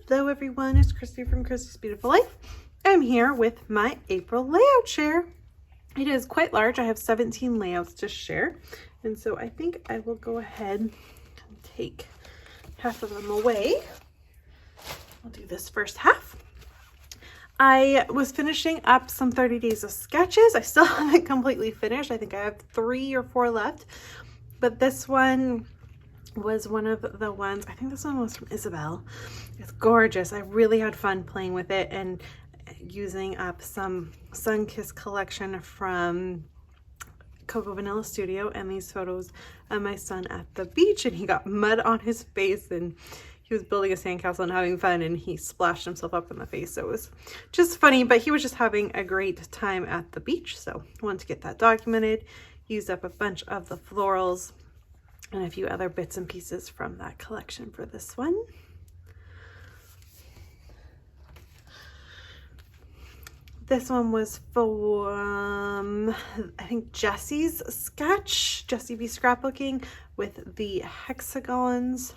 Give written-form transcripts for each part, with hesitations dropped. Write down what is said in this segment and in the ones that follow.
Hello everyone, it's Christy from Christy's Beautiful Life. I'm here with my April layout share. It is quite large. I have 17 layouts to share, and so I think I will go ahead and take half of them away. I'll do this first half. I was finishing up some 30 days of sketches. I still haven't completely finished. I think I have 3 or 4 left, but this one was one of the ones, I think this one was from Isabel. It's gorgeous. I really had fun playing with it and using up some Sun-Kissed collection from Coco Vanilla Studio and these photos of my son at the beach, and he got mud on his face and he was building a sandcastle and having fun, and he splashed himself up in the face. So it was just funny, but he was just having a great time at the beach. So I wanted to get that documented. Used up a bunch of the florals and a few other bits and pieces from that collection for this one. This one was from, I think, Jesse's sketch, Jessie B Scrapbooking, with the hexagons.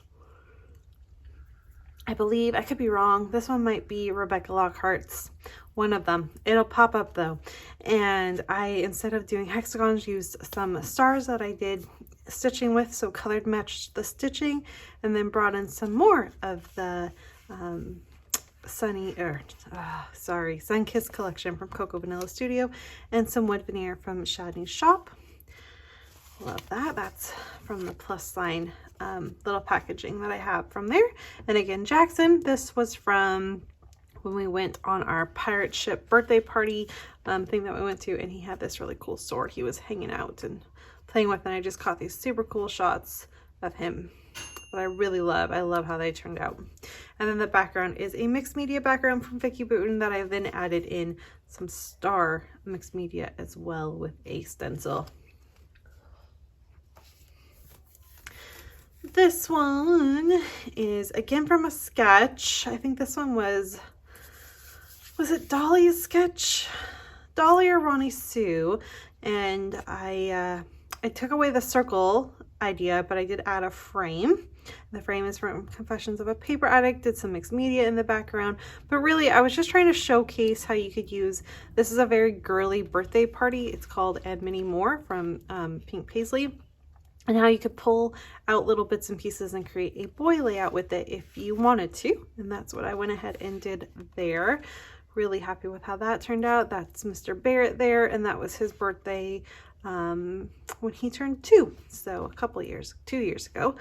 I believe, I could be wrong, this one might be Rebecca Lockhart's, one of them. It'll pop up though. And I, instead of doing hexagons, used some stars that I did stitching with, so colored matched the stitching, and then brought in some more of the Sun-Kissed collection from Coco Vanilla Studio, and some wood veneer from Shadney's shop. Love that. That's from the plus sign little packaging that I have from there. And again, Jackson, this was from when we went on our pirate ship birthday party thing that we went to, and he had this really cool sword he was hanging out and playing with, and I just caught these super cool shots of him that I really love. I love how they turned out. And then the background is a mixed media background from Vicky Booten that I then added in some star mixed media as well with a stencil. This one is again from a sketch. I think this one was it Dolly's sketch? Dolly or Ronnie Sue. And I took away the circle idea, but I did add a frame. The frame is from Confessions of a Paper Addict. Did some mixed media in the background, but really I was just trying to showcase how you could use, this is a very girly birthday party. It's called And Many More from Pink Paisley, and how you could pull out little bits and pieces and create a boy layout with it if you wanted to. And that's what I went ahead and did there. Really happy with how that turned out. That's Mr. Barrett there, and that was his birthday when he turned 2, so a couple years, 2 years ago,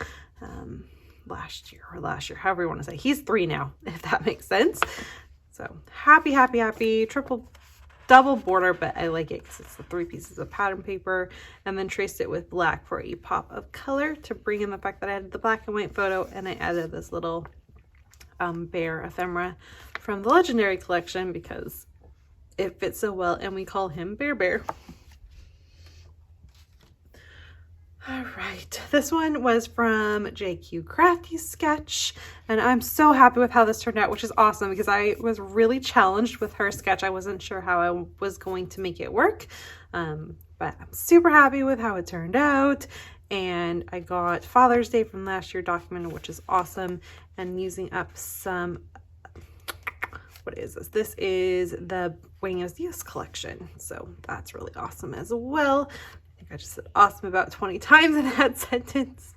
last year, however you want to say. He's 3 now, if that makes sense. So happy, double border, but I like it because it's the 3 pieces of pattern paper, and then traced it with black for a pop of color to bring in the fact that I added the black and white photo, and I added this little bear ephemera from the Legendary collection because it fits so well, and we call him Bear Bear. All right, this one was from JQ Crafty's sketch, and I'm so happy with how this turned out, which is awesome because I was really challenged with her sketch. I wasn't sure how I was going to make it work, but I'm super happy with how it turned out. And I got Father's Day from last year documented, which is awesome, and using up some, what is this? This is the Buenos Dias collection, so that's really awesome as well. I just said awesome about 20 times in that sentence.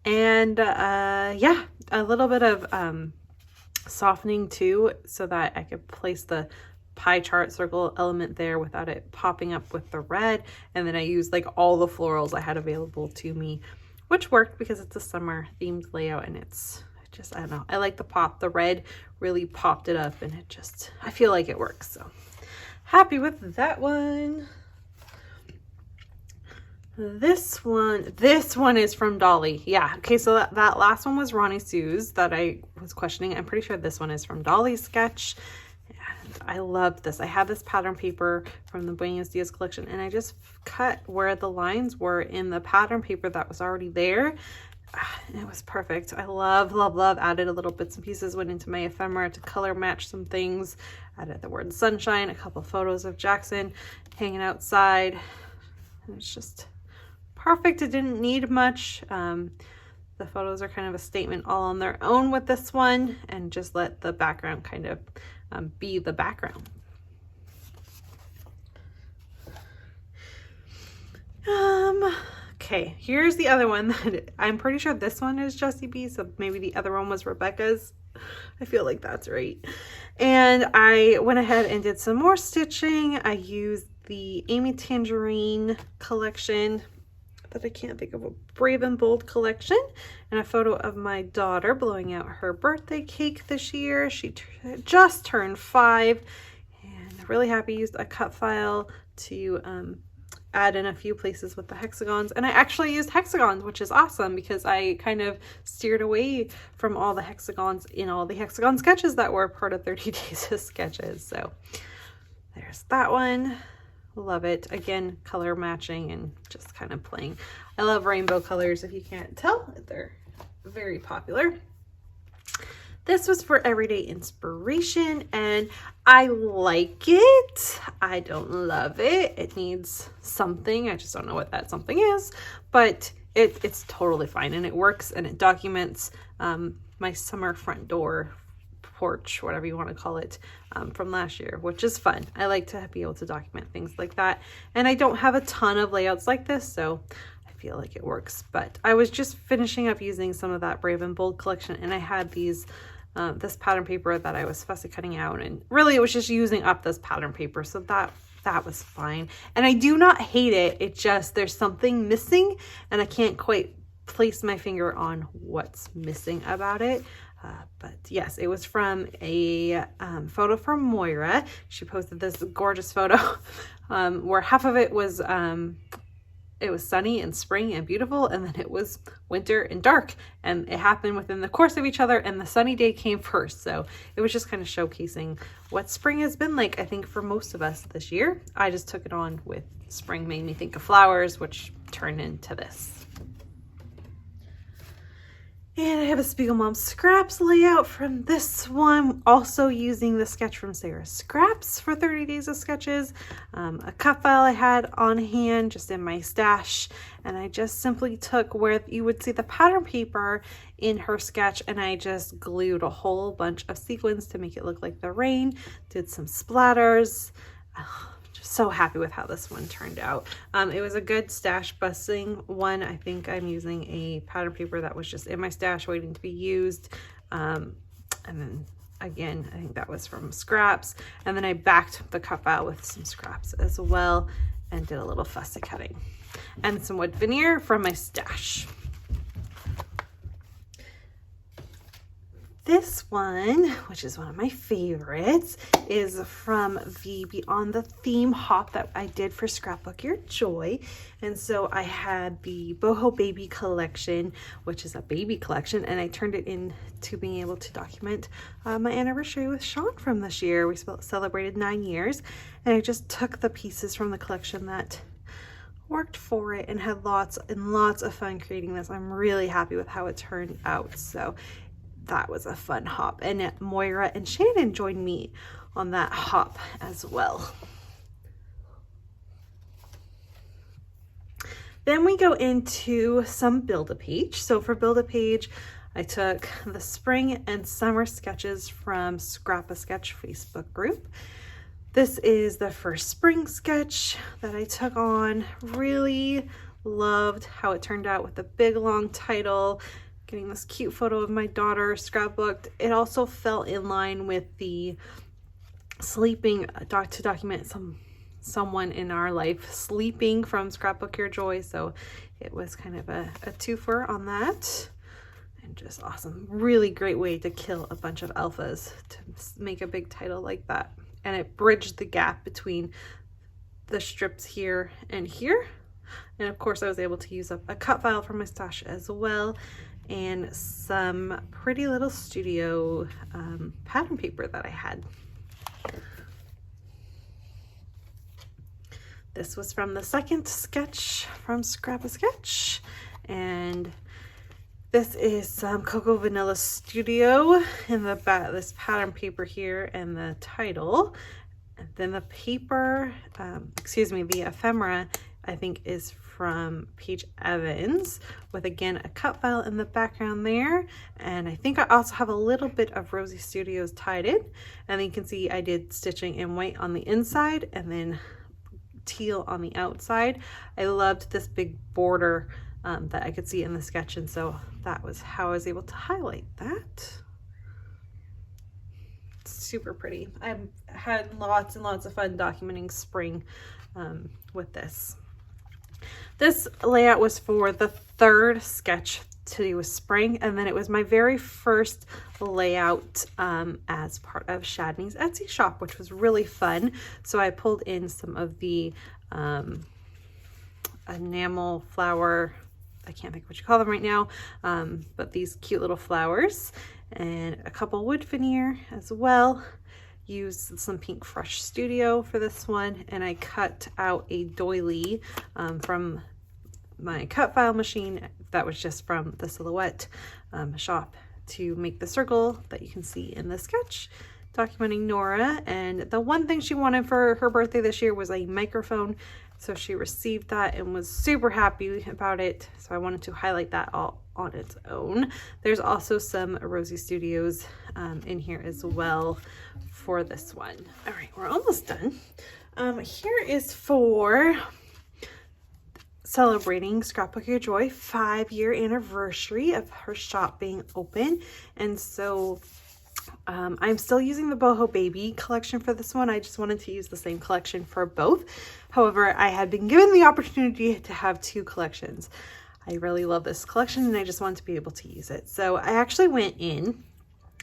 And yeah, a little bit of softening too, so that I could place the pie chart circle element there without it popping up with the red. And then I used like all the florals I had available to me, which worked because it's a summer themed layout, and it's just, I don't know, I like the pop. The red really popped it up, and it just, I feel like it works. So happy with that one. This one is from Dolly. Yeah, okay, so that last one was Ronnie Sue's that I was questioning. I'm pretty sure this one is from Dolly's sketch, and I loved this. I have this pattern paper from the Buenos Dias collection, and I just cut where the lines were in the pattern paper that was already there. It was perfect. I love, added a little bits and pieces, went into my ephemera to color match some things, added the word sunshine, a couple photos of Jackson hanging outside, and it's just perfect. It didn't need much. The photos are kind of a statement all on their own with this one, and just let the background kind of be the background. Okay, here's the other one that I'm pretty sure this one is Jessie B, so maybe the other one was Rebecca's. I feel like that's right. And I went ahead and did some more stitching. I used the Amy Tangerine collection that I can't think of, a Brave and Bold collection, and a photo of my daughter blowing out her birthday cake this year. She just turned 5, and really happy. Used a cut file to add in a few places with the hexagons, and I actually used hexagons, which is awesome because I kind of steered away from all the hexagons in all the hexagon sketches that were part of 30 Days of Sketches. So there's that one. Love it. Again, color matching and just kind of playing. I love rainbow colors. If you can't tell, they're very popular. This was for everyday inspiration, and I like it. I don't love it. It needs something. I just don't know what that something is, but it's totally fine, and it works, and it documents my summer front door porch, whatever you want to call it, from last year, which is fun. I like to be able to document things like that, and I don't have a ton of layouts like this, so I feel like it works. But I was just finishing up using some of that Brave and Bold collection, and I had these this pattern paper that I was fussy cutting out, and really it was just using up this pattern paper, so that was fine. And I do not hate it. It just, there's something missing, and I can't quite place my finger on what's missing about it. But yes, it was from a photo from Moira. She posted this gorgeous photo where half of it was sunny and spring and beautiful, and then it was winter and dark, and it happened within the course of each other, and the sunny day came first. So it was just kind of showcasing what spring has been like, I think, for most of us this year. I just took it on with spring made me think of flowers, which turned into this. And I have a Spiegel Mom Scraps layout from this one, also using the sketch from Sarah's Scraps for 30 Days of Sketches. A cut file I had on hand just in my stash, and I just simply took where you would see the pattern paper in her sketch, and I just glued a whole bunch of sequins to make it look like the rain, did some splatters. So happy with how this one turned out. It was a good stash busting one. I think I'm using a pattern paper that was just in my stash waiting to be used. And then again, I think that was from Scraps. And then I backed the cut file with some scraps as well and did a little fussy cutting. And some wood veneer from my stash. This one, which is one of my favorites, is from the Beyond the Theme hop that I did for Scrapbook Your Joy. And so I had the Boho Baby collection, which is a baby collection, and I turned it into being able to document my anniversary with Sean from this year. We celebrated 9 years, and I just took the pieces from the collection that worked for it and had lots and lots of fun creating this. I'm really happy with how it turned out. So that was a fun hop, and Moira and Shannon joined me on that hop as well. Then we go into some Build-A-Page. So for Build-A-Page, I took the spring and summer sketches from Scrap a Sketch Facebook group. This is the first spring sketch that I took on. Really loved how it turned out with the big long title, getting this cute photo of my daughter scrapbooked. It also fell in line with the sleeping to document someone in our life sleeping from Scrapbook Your Joy. So it was kind of a twofer on that, and just awesome. Really great way to kill a bunch of alphas to make a big title like that. And it bridged the gap between the strips here and here. And of course I was able to use up a cut file from my stash as well, and some pretty little studio pattern paper that I had. This was from the second sketch from Scrap a Sketch, and this is some Cocoa Vanilla Studio in the back, this pattern paper here and the title. And then the paper, the ephemera, I think is from Paige Evans with, again, a cut file in the background there. And I think I also have a little bit of Rosie Studios tied in. And then you can see I did stitching in white on the inside and then teal on the outside. I loved this big border that I could see in the sketch, and so that was how I was able to highlight that. Super pretty. I've had lots and lots of fun documenting spring with this. This layout was for the third sketch to do with spring, and then it was my very first layout as part of Shadney's Etsy shop, which was really fun. So I pulled in some of the enamel flower, I can't think what you call them right now, but these cute little flowers, and a couple wood veneer as well. Used some Pink Fresh Studio for this one, and I cut out a doily from my cut file machine that was just from the Silhouette shop to make the circle that you can see in the sketch, documenting Nora. And the one thing she wanted for her birthday this year was a microphone, so she received that and was super happy about it, so I wanted to highlight that all on its own. There's also some Rosie Studios in here as well for this one. All right, we're almost done. Here is for celebrating Scrapbook Your Joy 5-year anniversary of her shop being open. And so I'm still using the Boho Baby collection for this one. I just wanted to use the same collection for both. However, I had been given the opportunity to have 2 collections. I really love this collection and I just wanted to be able to use it. So I actually went in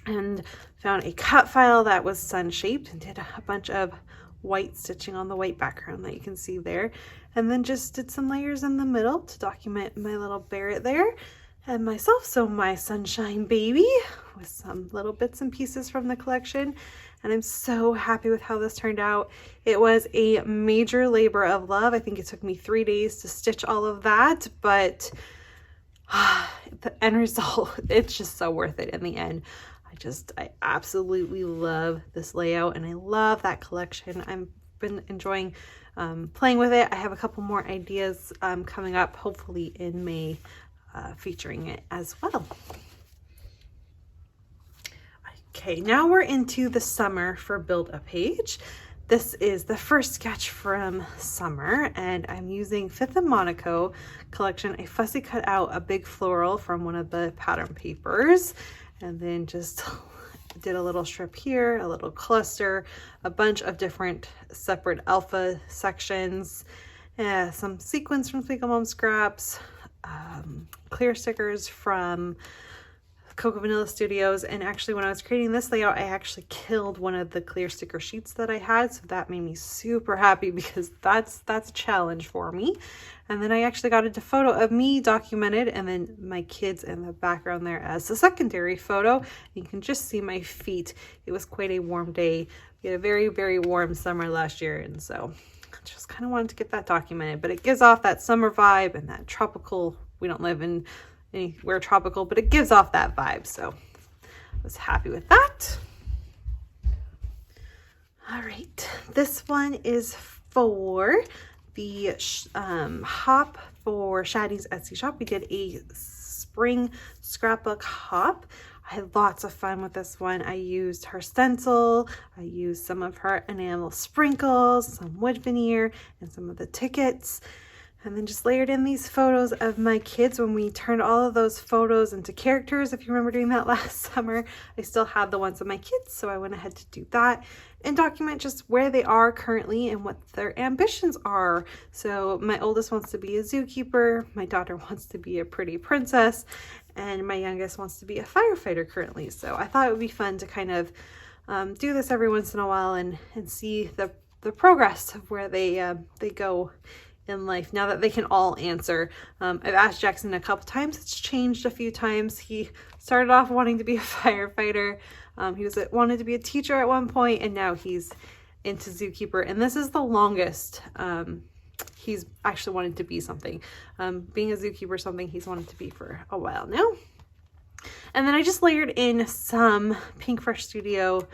and found a cut file that was sun-shaped and did a bunch of white stitching on the white background that you can see there. And then just did some layers in the middle to document my little Barrett there and myself. So my sunshine baby with some little bits and pieces from the collection. And I'm so happy with how this turned out. It was a major labor of love. I think it took me 3 days to stitch all of that, but the end result, it's just so worth it in the end. I absolutely love this layout and I love that collection. I've been enjoying playing with it. I have a couple more ideas coming up, hopefully in May, featuring it as well. Okay, now we're into the summer for Build a Page. This is the first sketch from summer, and I'm using 5th and Monaco collection. I fussy cut out a big floral from one of the pattern papers, and then just did a little strip here, a little cluster, a bunch of different separate alpha sections, some sequins from Twinkle Mom Scraps, clear stickers from Cocoa Vanilla Studios. And actually when I was creating this layout, I actually killed one of the clear sticker sheets that I had, so that made me super happy because that's a challenge for me. And then I actually got a photo of me documented, and then my kids in the background there as the secondary photo. You can just see my feet. It was quite a warm day. We had a very, very warm summer last year, and so I just kind of wanted to get that documented. But it gives off that summer vibe and that tropical, we don't live in anywhere tropical, but it gives off that vibe, so I was happy with that. All right, this one is for the hop for Shadney's Etsy shop. We did a spring scrapbook hop. I had lots of fun with this one. I used her stencil, I used some of her enamel sprinkles, some wood veneer, and some of the tickets. And then just layered in these photos of my kids when we turned all of those photos into characters. If you remember doing that last summer, I still had the ones of my kids, so I went ahead to do that and document just where they are currently and what their ambitions are. So my oldest wants to be a zookeeper, my daughter wants to be a pretty princess, and my youngest wants to be a firefighter currently. So I thought it would be fun to kind of do this every once in a while and see the progress of where they go in life now that they can all answer. I've asked Jackson a couple times. It's changed a few times. He started off wanting to be a firefighter. He wanted to be a teacher at one point, and now he's into zookeeper. And this is the longest he's actually wanted to be something. Being a zookeeper, something he's wanted to be for a while now. And then I just layered in some Pink Fresh Studio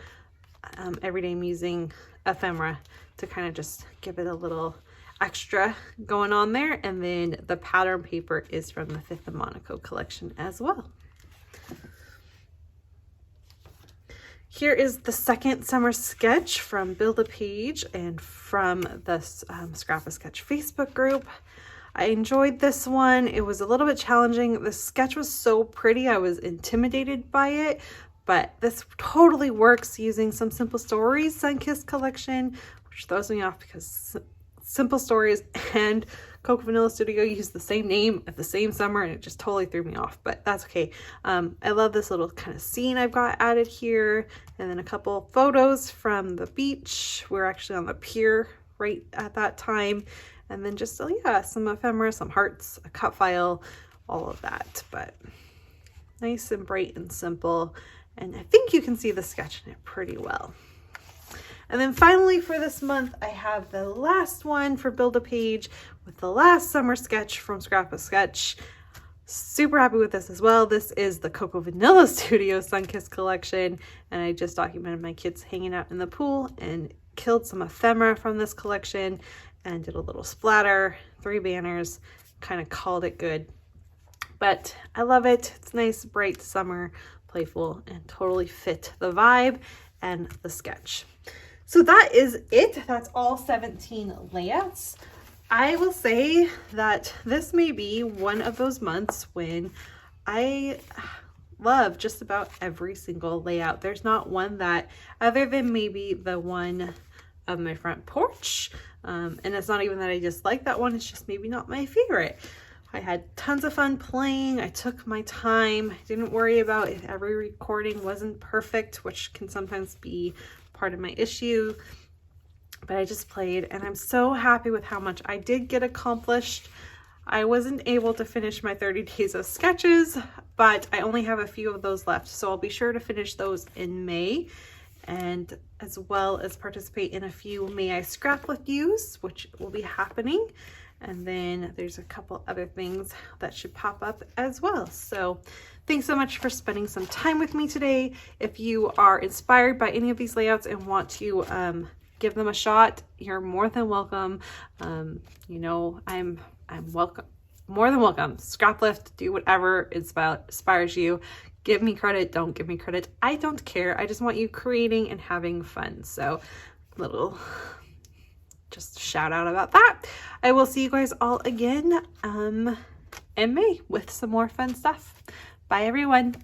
Everyday Musing ephemera to kind of just give it a little extra going on there. And then the pattern paper is from the 5th of Monaco collection as well. Here is the second summer sketch from Build a Page and from the Scrap a Sketch Facebook group. I enjoyed this one. It was a little bit challenging. The sketch was so pretty, I was intimidated by it, but this totally works using some Simple Stories Sunkissed collection, which throws me off because Simple Stories and Cocoa Vanilla Studio used the same name at the same summer, and it just totally threw me off, but that's okay. I love this little kind of scene I've got added here, and then a couple photos from the beach. We're actually on the pier right at that time, and then just, yeah, some ephemera, some hearts, a cut file, all of that, but nice and bright and simple, and I think you can see the sketch in it pretty well. And then finally for this month, I have the last one for Build a Page with the last summer sketch from Scrap a Sketch. Super happy with this as well. This is the Cocoa Vanilla Studio Sunkissed collection, and I just documented my kids hanging out in the pool and killed some ephemera from this collection and did a little splatter, 3 banners, kind of called it good. But I love it. It's nice, bright, summer, playful, and totally fit the vibe and the sketch. So that is it. That's all 17 layouts. I will say that this may be one of those months when I love just about every single layout. There's not one that, other than maybe the one of my front porch, and it's not even that I dislike that one, it's just maybe not my favorite. I had tons of fun playing. I took my time. I didn't worry about if every recording wasn't perfect, which can sometimes be part of my issue, but I just played, and I'm so happy with how much I did get accomplished. I wasn't able to finish my 30 days of sketches, but I only have a few of those left, so I'll be sure to finish those in May, and as well as participate in a few May I Scrap with Yous, which will be happening. And then there's a couple other things that should pop up as well. So thanks so much for spending some time with me today. If you are inspired by any of these layouts and want to give them a shot, you're more than welcome. You know, I'm welcome, more than welcome. Scrap lift, do whatever inspires you. Give me credit, don't give me credit. I don't care. I just want you creating and having fun. So little just shout out about that. I will see you guys all again in May with some more fun stuff. Bye everyone.